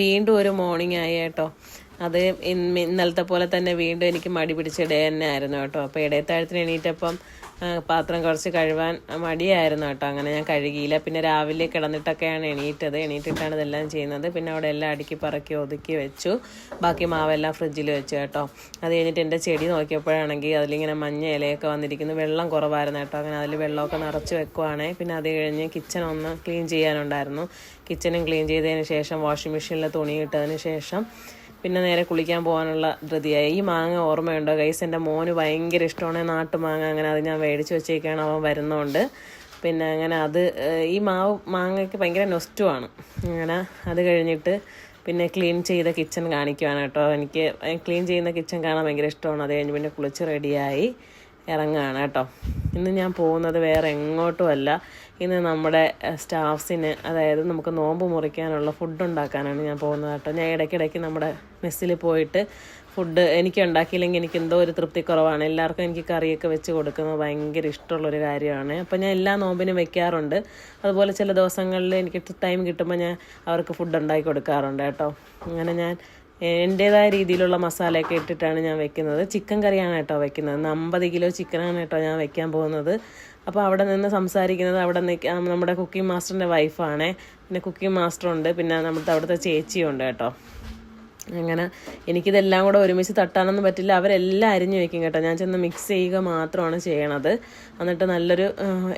വീണ്ടും ഒരു മോർണിംഗ് ആയി കേട്ടോ. അത് ഇന്നലത്തെ പോലെ തന്നെ വീണ്ടും എനിക്ക് മടി പിടിച്ച ഡേ തന്നെ ആയിരുന്നു കേട്ടോ. അപ്പോൾ ഇടയത്താഴത്തിന് എണീറ്റപ്പം പാത്രം കുറച്ച് കഴുകാൻ മടിയായിരുന്നു കേട്ടോ. അങ്ങനെ ഞാൻ കഴുകിയില്ല. പിന്നെ രാവിലെ കിടന്നിട്ടൊക്കെയാണ് എണീറ്റിട്ടാണ് ഇതെല്ലാം ചെയ്യുന്നത്. പിന്നെ അവിടെ എല്ലാം അടുക്കി പറക്കി ഒതുക്കി വെച്ചു. ബാക്കി മാവെല്ലാം ഫ്രിഡ്ജിൽ വെച്ചു കേട്ടോ. അത് കഴിഞ്ഞിട്ട് എൻ്റെ ചെടി നോക്കിയപ്പോഴാണെങ്കിൽ അതിലിങ്ങനെ മഞ്ഞ ഇലയൊക്കെ വന്നിരിക്കുന്നു. വെള്ളം കുറവായിരുന്നു കേട്ടോ. അങ്ങനെ അതിൽ വെള്ളമൊക്കെ നിറച്ച് വെക്കുവാണേ. പിന്നെ അത് കഴിഞ്ഞ് കിച്ചൺ ഒന്ന് ക്ലീൻ ചെയ്യാനുണ്ടായിരുന്നു. കിച്ചണും ക്ലീൻ ചെയ്തതിന് ശേഷം വാഷിംഗ് മെഷീനിൽ തുണി ഇട്ടതിന് ശേഷം പിന്നെ നേരെ കുളിക്കാൻ പോകാനുള്ള ധൃതിയായി. ഈ മാങ്ങ ഓർമ്മയുണ്ടോ ഗൈസ്? എൻ്റെ മോന് ഭയങ്കര ഇഷ്ടമാണ് നാട്ടുമാങ്ങ. അങ്ങനെ അത് ഞാൻ മേടിച്ച് വെച്ചേക്കാണ്, അവൻ വരുന്നതുകൊണ്ട്. പിന്നെ അങ്ങനെ അത് ഈ മാങ്ങയ്ക്ക് ഭയങ്കര നൊസ്റ്റുമാണ്. അങ്ങനെ അത് കഴിഞ്ഞിട്ട് പിന്നെ ക്ലീൻ ചെയ്ത കിച്ചൺ കാണിക്കുവാണ് കേട്ടോ. എനിക്ക് ക്ലീൻ ചെയ്യുന്ന കിച്ചൺ കാണാൻ ഭയങ്കര ഇഷ്ടമാണ്. അത് കഴിഞ്ഞ് പിന്നെ കുളിച്ച് റെഡിയായി ഇറങ്ങുകയാണ് കേട്ടോ. ഇന്ന് ഞാൻ പോകുന്നത് വേറെ എങ്ങോട്ടുമല്ല. ഇന്ന് നമ്മുടെ സ്റ്റാഫ്സിന്, അതായത് നമുക്ക് നോമ്പ് മുറിക്കാനുള്ള ഫുഡ് ഉണ്ടാക്കാനാണ് ഞാൻ പോകുന്നത് കേട്ടോ. ഞാൻ ഇടയ്ക്കിടയ്ക്ക് നമ്മുടെ മെസ്സിൽ പോയിട്ട് ഫുഡ് എനിക്ക് ഉണ്ടാക്കിയില്ലെങ്കിൽ എനിക്ക് എന്തോ ഒരു തൃപ്തി കുറവാണ്. എല്ലാവർക്കും എനിക്ക് കറിയൊക്കെ വെച്ച് കൊടുക്കുന്നത് ഭയങ്കര ഇഷ്ടമുള്ളൊരു കാര്യമാണ്. അപ്പോൾ ഞാൻ എല്ലാ നോമ്പിനും വെക്കാറുണ്ട്. അതുപോലെ ചില ദിവസങ്ങളിൽ എനിക്ക് ടൈം കിട്ടുമ്പോൾ ഞാൻ അവർക്ക് ഫുഡ് ഉണ്ടാക്കി കൊടുക്കാറുണ്ട് കേട്ടോ. അങ്ങനെ ഞാൻ എൻ്റേതായ രീതിയിലുള്ള മസാലയൊക്കെ ഇട്ടിട്ടാണ് ഞാൻ വെക്കുന്നത്. ചിക്കൻ കറിയാണ് കേട്ടോ വെക്കുന്നത്. 50 കിലോ ചിക്കനാണ് കേട്ടോ ഞാൻ വെക്കാൻ പോകുന്നത്. അപ്പോൾ അവിടെ നിന്ന് സംസാരിക്കുന്നത് നമ്മുടെ കുക്കിംഗ് മാസ്റ്ററിൻ്റെ വൈഫാണേ. പിന്നെ കുക്കിംഗ് മാസ്റ്ററുണ്ട്, പിന്നെ അവിടുത്തെ ചേച്ചിയുണ്ട് കേട്ടോ. അങ്ങനെ എനിക്കിതെല്ലാം കൂടെ ഒരുമിച്ച് തട്ടാനൊന്നും പറ്റില്ല. അവരെല്ലാം അരിഞ്ഞു വെക്കും കേട്ടോ. ഞാൻ ചെന്ന് മിക്സ് ചെയ്യുക മാത്രമാണ് ചെയ്യണത്. എന്നിട്ട് നല്ലൊരു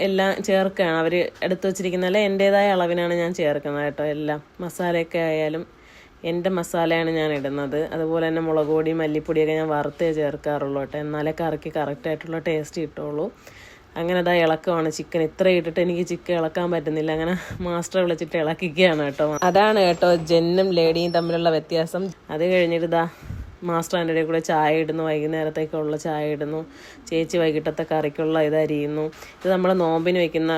എല്ലാം ചേർക്കുകയാണ് അവർ എടുത്തു വെച്ചിരിക്കുന്നത്. എൻ്റേതായ അളവിനാണ് ഞാൻ ചേർക്കുന്നത് കേട്ടോ. എല്ലാം മസാലയൊക്കെ ആയാലും എൻ്റെ മസാലയാണ് ഞാൻ ഇടുന്നത്. അതുപോലെ തന്നെ മുളക് പൊടി മല്ലിപ്പൊടിയൊക്കെ ഞാൻ വറുത്തേ ചേർക്കാറുള്ളൂ കേട്ടോ. എന്നാലേ കറിക്ക് കറക്റ്റായിട്ടുള്ള ടേസ്റ്റ് കിട്ടുള്ളൂ. അങ്ങനെ അതാ ഇളക്കമാണ് ചിക്കൻ. ഇത്ര ഇട്ടിട്ട് എനിക്ക് ചിക്കൻ ഇളക്കാൻ പറ്റുന്നില്ല. അങ്ങനെ മാസ്റ്ററെ വിളിച്ചിട്ട് ഇളക്കിക്കുകയാണ് കേട്ടോ. അതാണ് കേട്ടോ ജെന്നും ലേഡിയും തമ്മിലുള്ള വ്യത്യാസം. അത് കഴിഞ്ഞിട്ട് മാസ്റ്റർ എൻ്റെ ഇടയിൽ കൂടെ ചായ ഇടുന്നു, വൈകുന്നേരത്തേക്കുള്ള ചായ ഇടുന്നു. ചേച്ചി വൈകിട്ടത്തെ കറിക്കുള്ള ഇതരിയുന്നു. ഇത് നമ്മൾ നോമ്പിന് വെക്കുന്ന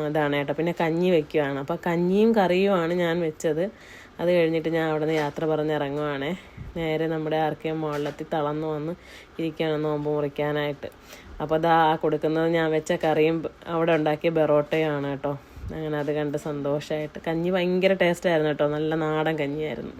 ഇതാണ് കേട്ടോ. പിന്നെ കഞ്ഞി വെക്കുകയാണ്. അപ്പോൾ കഞ്ഞിയും കറിയുമാണ് ഞാൻ വെച്ചത്. അത് കഴിഞ്ഞിട്ട് ഞാൻ അവിടെ നിന്ന് യാത്ര പറഞ്ഞിറങ്ങുവാണേ. നേരെ നമ്മുടെ ആർക്കെയും മുകളിലെത്തി തളർന്നു വന്ന് ഇരിക്കുകയാണ് നോമ്പ് മുറിക്കാനായിട്ട്. അപ്പോൾ കൊടുക്കുന്നത് ഞാൻ വെച്ച കറിയും അവിടെ ഉണ്ടാക്കിയ ബെറോട്ടയാണ് കേട്ടോ. അങ്ങനെ അത് കണ്ട് സന്തോഷമായിട്ട്. കഞ്ഞി ഭയങ്കര ടേസ്റ്റായിരുന്നു കേട്ടോ. നല്ല നാടൻ കഞ്ഞിയായിരുന്നു.